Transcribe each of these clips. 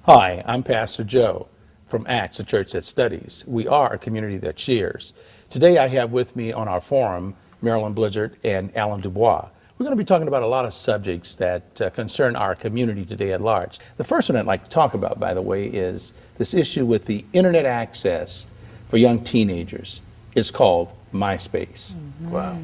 Hi, I'm Pastor Joe from Acts, a church that studies. We are a community that shares. Today I have with me on our forum Marilyn Blizzard and Alan Dubois. We're going to be talking about a lot of subjects that concern our community today at large. The first one I'd like to talk about, by the way, is this issue with the internet access for young teenagers. It's called MySpace. Mm-hmm. Wow.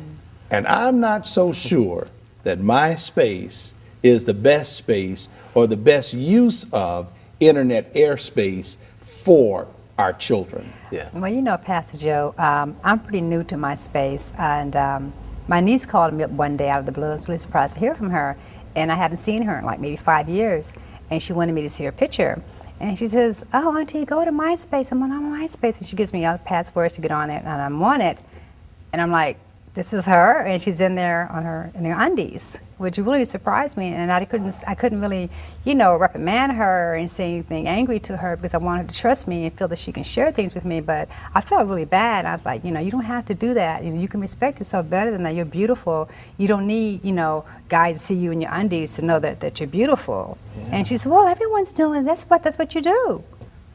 And I'm not so sure that MySpace is the best space or the best use of internet airspace for our children. Yeah. Well, you know, Pastor Joe, I'm pretty new to MySpace, and my niece called me up one day out of the blue. I was really surprised to hear from her, and I hadn't seen her in like maybe 5 years, and she wanted me to see her picture. And she says, "Oh, Auntie, go to MySpace." I'm on MySpace, and she gives me all the passwords to get on it, and I'm on it, and I'm like, this is her, and she's in there in her undies, which really surprised me. And I couldn't really, reprimand her and say anything angry to her because I wanted her to trust me and feel that she can share things with me. But I felt really bad. I was like, you don't have to do that. You can respect yourself better than that. You're beautiful. You don't need, guys to see you in your undies to know that you're beautiful. Yeah. And she said, well, everyone's doing that's what you do.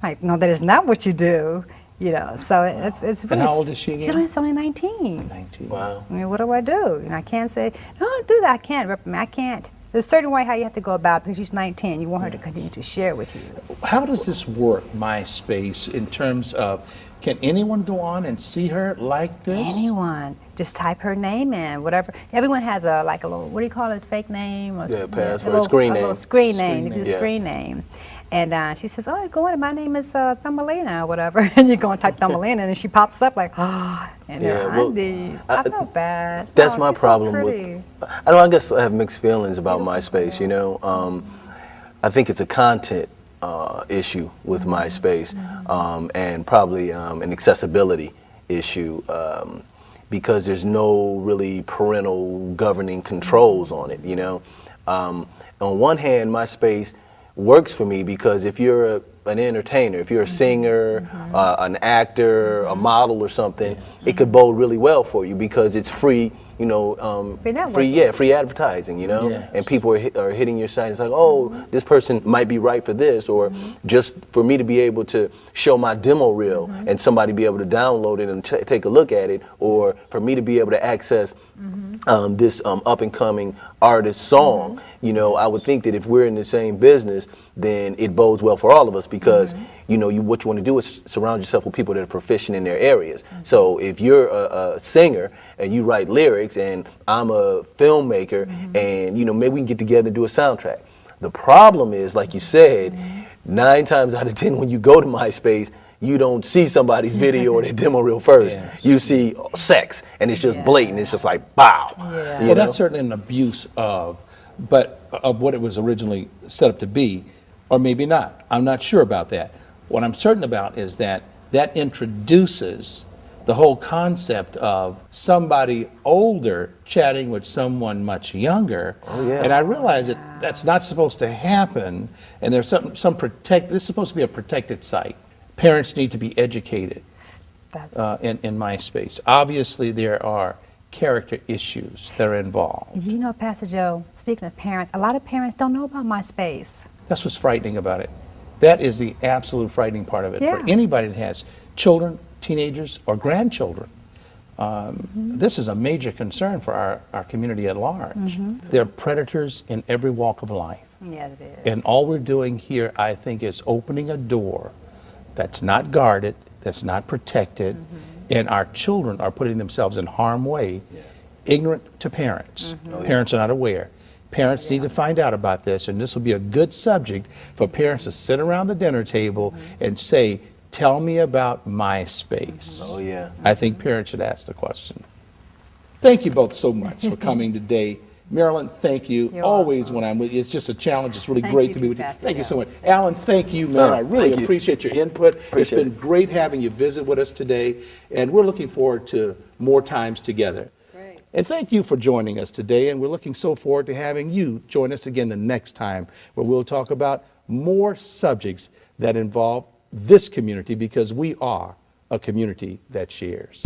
Like, no, that is not what you do. So it's really. And how old is she again? She's only 19. 19. Wow. I mean, what do I do? I can't say, no, don't do that. I can't reprimand. I can't. There's a certain way how you have to go about it because she's 19. You want her to continue to share with you. How does this work, MySpace, in terms of, can anyone go on and see her like this? Anyone. Just type her name in, whatever. Everyone has a little, what do you call it, fake name? Or Password, screen name. A little screen name. Screen The name. screen name. And she says, oh, go in, my name is Thumbelina or whatever. And you go and type Thumbelina and she pops up like, and her undies. I feel bad. That's Oh, my she's problem so with, I guess I have mixed feelings about MySpace, I think it's a content issue with MySpace, and probably an accessibility issue, because there's no really parental governing controls on it, On one hand, MySpace works for me because if you're an entertainer, if you're a singer, an actor, a model or something, it could bode really well for you because it's free, free advertising, Yes. and people are hitting your site. It's like, oh, this person might be right for this, or just for me to be able to show my demo reel and somebody be able to download it and take a look at it, or for me to be able to access this up and coming artist song. I would think that if we're in the same business, then it bodes well for all of us because what you want to do is surround yourself with people that are proficient in their areas. So if you're a singer and you write lyrics and I'm a filmmaker and maybe we can get together and do a soundtrack. The problem is, like you said, 9 times out of 10 when you go to MySpace, you don't see somebody's video or their demo reel first. Yes. You see sex, and it's just blatant. It's just like, bow. Yeah. Well, that's certainly an abuse of what it was originally set up to be, or maybe not. I'm not sure about that. What I'm certain about is that introduces the whole concept of somebody older chatting with someone much younger. Oh, yeah. And I realize that that's not supposed to happen, and there's this is supposed to be a protected site. Parents need to be educated in MySpace. Obviously, there are character issues that are involved. Pastor Joe, speaking of parents, a lot of parents don't know about MySpace. That's what's frightening about it. That is the absolute frightening part of it. Yeah. For anybody that has children, teenagers, or grandchildren, this is a major concern for our community at large. There are predators in every walk of life. Yeah, it is. And all we're doing here, I think, is opening a door that's not guarded, that's not protected, and our children are putting themselves in harm's way, ignorant to parents. Parents are not aware. Parents need to find out about this, and this will be a good subject for parents to sit around the dinner table and say, tell me about MySpace. Oh, yeah. I think parents should ask the question. Thank you both so much for coming today. Marilyn, thank you. You're Always welcome. when I'm with you, it's just a challenge. It's really Thank great you to be with you. Pastor Thank you Joe. so much. Alan, thank you, man. I really thank you. appreciate your input. It's Appreciate been great having you visit with us today, and we're looking forward to more times together. Great. And thank you for joining us today, and we're looking so forward to having you join us again the next time, where we'll talk about more subjects that involve this community, because we are a community that shares.